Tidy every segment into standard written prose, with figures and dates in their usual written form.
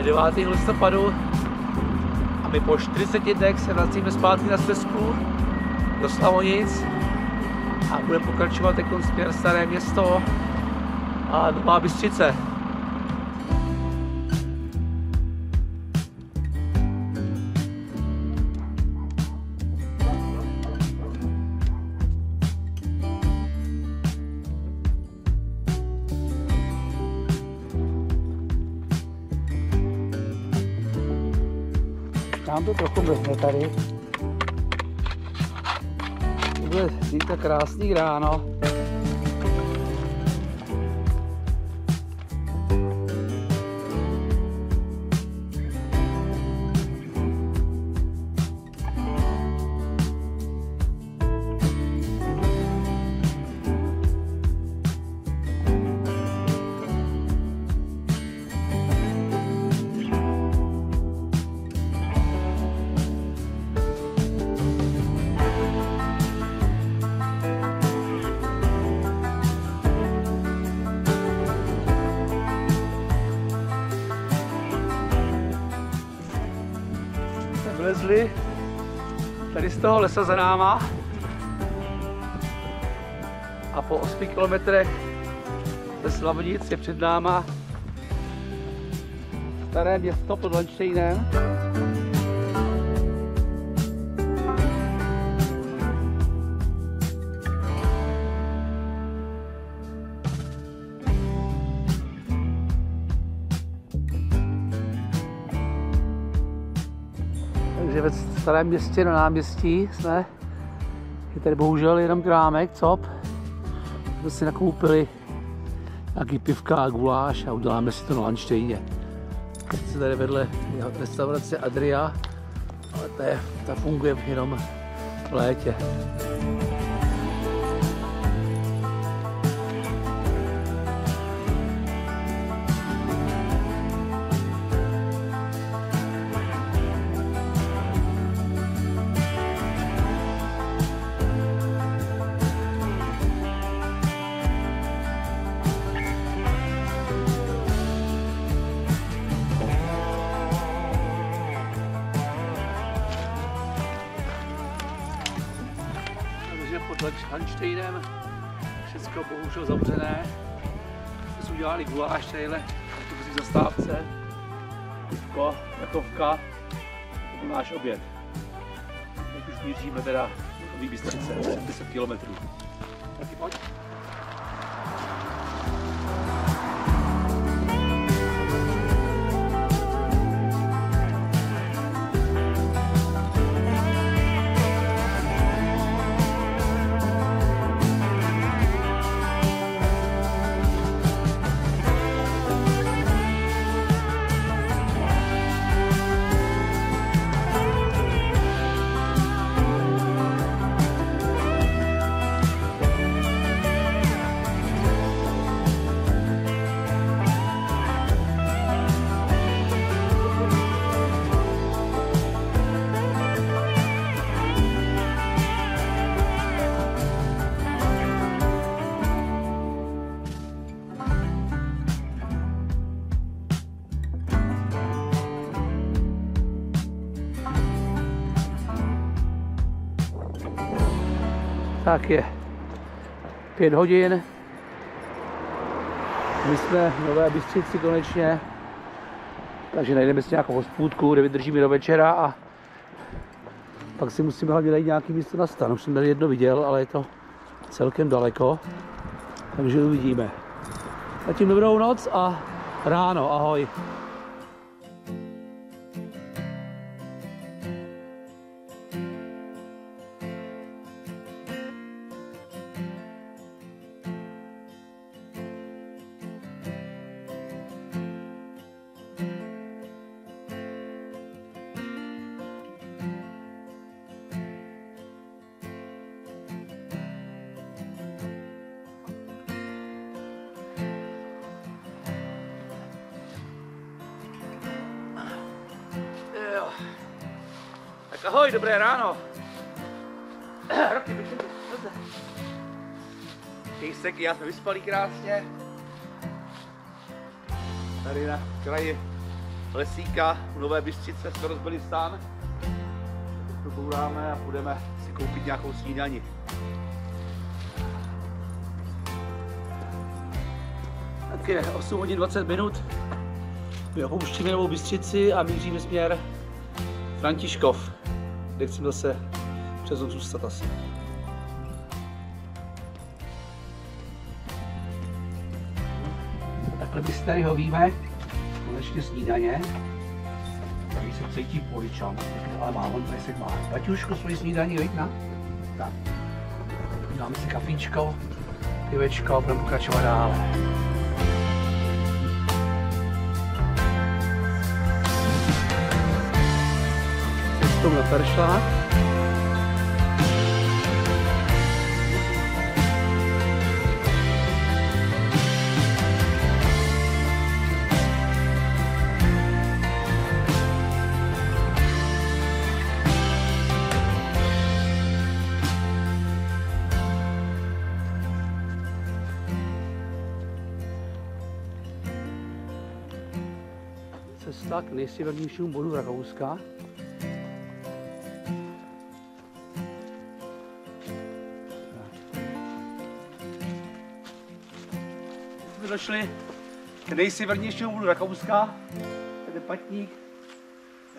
Je 9. listopadu a my po 40 dnech se vracíme zpátky na stezku do Slavonic a budeme pokračovat jako směr Staré Město a Nová Bystřice. Nám to trochu mrzne tady. To bude zítra krásný ráno. Vylezli tady z toho lesa za náma a po 8 kilometrech ze Slavonic je před náma Staré Město pod Landštejnem. Takže ve Starém Městě na náměstí jsme, je tady bohužel jenom krámek, cop. Jsme si nakoupili nějaký pivka a guláš a uděláme si to na Landštejně. Teď se tady vedle restaurace Adria, ale ta funguje jenom v létě. Pod Landštejnem všechno bohužel zavřené. My jsme udělali guláš tadyhle na autobusní zastávce, pivko, jakovka, to byl náš oběd. Teď už míříme teda do Nový Bystřice, 10 km. Taky pojď. Tak je 5 hodin, my jsme v Nové Bystřici konečně, takže najdeme si nějakou hospůdku, kde vydržíme do večera a pak si musíme hlavně najít nějaké místo na stan. Už jsem tady jedno viděl, ale je to celkem daleko, takže uvidíme. Zatím dobrou noc a ráno, ahoj. Tak ahoj, dobré ráno. Roky, bych Kejsek i já jsme vyspali krásně. Tady na kraji Lesíka, u Nové Bystřice jsme rozbili stan. Teď to bouráme a půjdeme si koupit nějakou snídani. Tak je 8 hodin 20 minut. My opouštíme Novou Bystřici a míříme směr Františkov, kde chceme zase přes noc zůstat asi. Takhle my si tady hovíme, konečně snídaně. Tady se cítí poličan, ale má on presek má. Baťušku svoji snídaní, veď na? Tak. Dáme si kafíčko, pivečko a budeme pokračovat dále. Cestou na Peršlák. Cesta k nejsevernějšímu bodu Rakouska. Jsme došli k nejsevernějšímu bodu Rakouska. Tady je patník,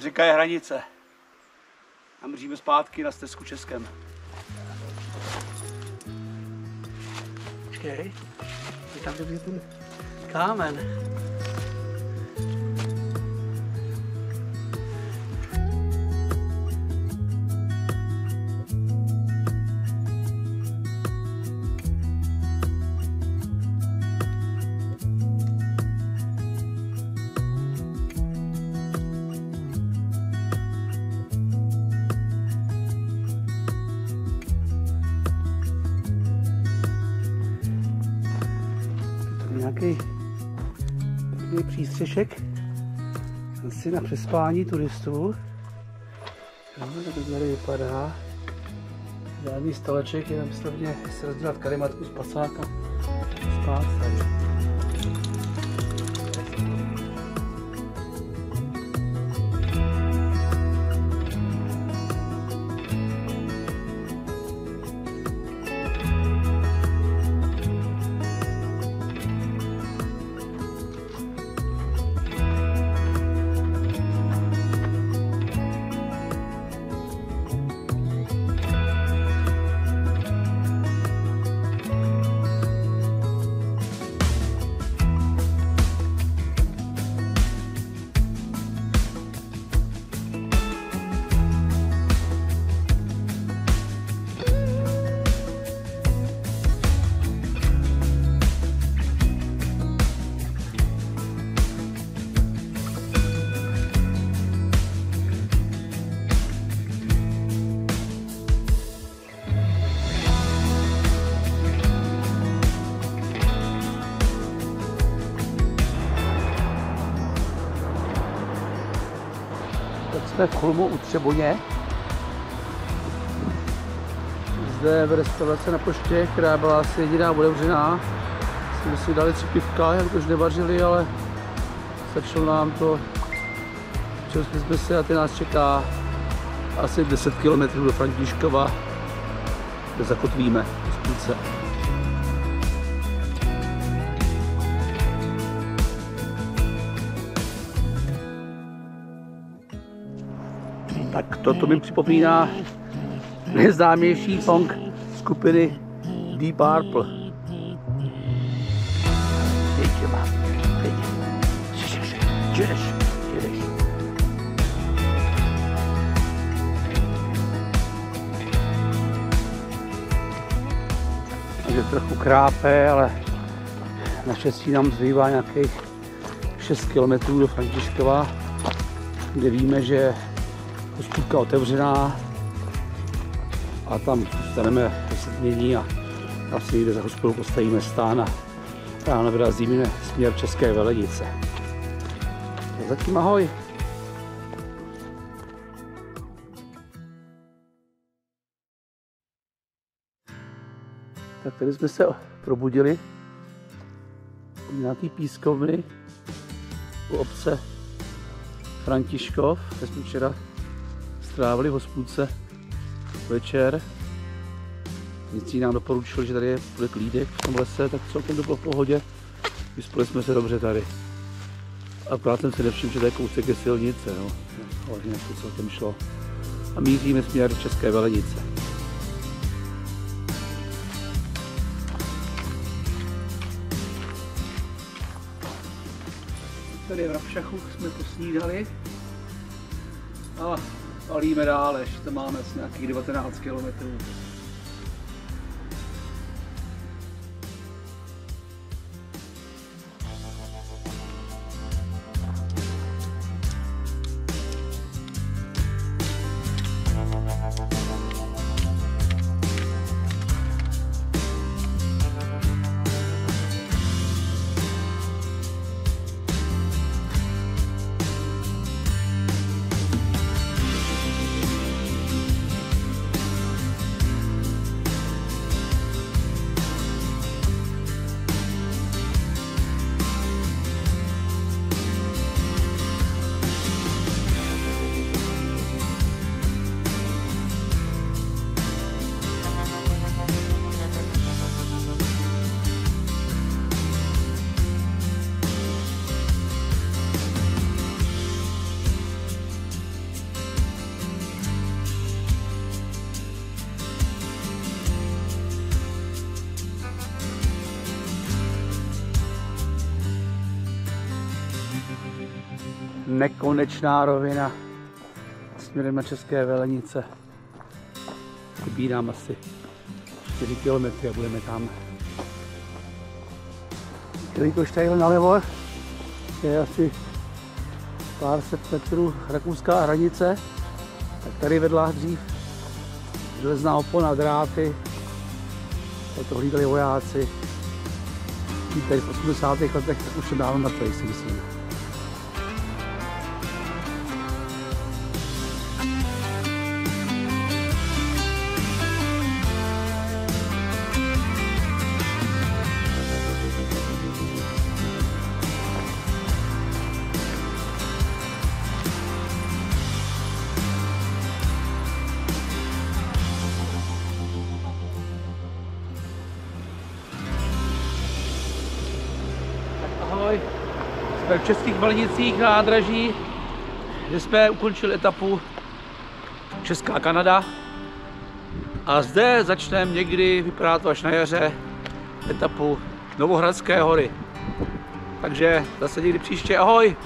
řeka je hranice. A míříme zpátky na stezku Českem. Počkej, je tam dobře ten kámen. Nějaký přístřešek asi na přespání turistů. No, tak to tady vypadá. Žádný stoleček, jenom slavně se rozdělat karimatku z pacáka spát tady. Jsme v Cholmu u Třeboně. Zde v restauraci na Poště, která byla asi jediná otevřená. Jsme si dali 3 pivka, jak to už nevařili, ale stačilo nám to. Přesli jsme se a ty nás čeká asi 10 km do Františkova, kde zakotvíme v Spílce. Tak toto mi připomíná nejznámější song skupiny Deep Purple. Jedeš. Takže trochu krápe, ale naštěstí nám zbývá nějakých 6 km do Františkova, kde víme, že hospůdka otevřená a tam zůstaneme 10 dní a asi někde za hospodou postavíme stán a ráno vyrazíme směr České Velenice. Tak zatím ahoj. Tak tady jsme se probudili u nějaký pískovny u obce Františkov, kde jsme včera strávili v hospůdce večer. Nic nám doporučil, že tady je klídek v tom lese, tak celkem to bylo v pohodě. Vyspali jsme se dobře tady. Akorát jsem si nevšiml, že tady kousek je silnice, no. Ale jinak to celkem šlo. A míříme směr do České Velenice. Tady v Rabšachu jsme posnídali a palíme dál, ještě tam máme asi nějakých 19 km. Nekonečná rovina směrem na České Velenice. Vybírám asi 4 km a budeme tam. Jelikož tadyhle nalevo je asi pár set metrů rakouská hranice, tak tady vedla dřív železná opona, dráty, tady to hlídali vojáci. Tady v 80. letech tak už jsem dávno mrtvej, si myslím. Ahoj, jsme v Českých Velenicích na nádraží, kde jsme ukončili etapu Česká Kanada a zde začneme někdy, vypadá to až na jaře, etapu Novohradské hory. Takže zase někdy příště, ahoj!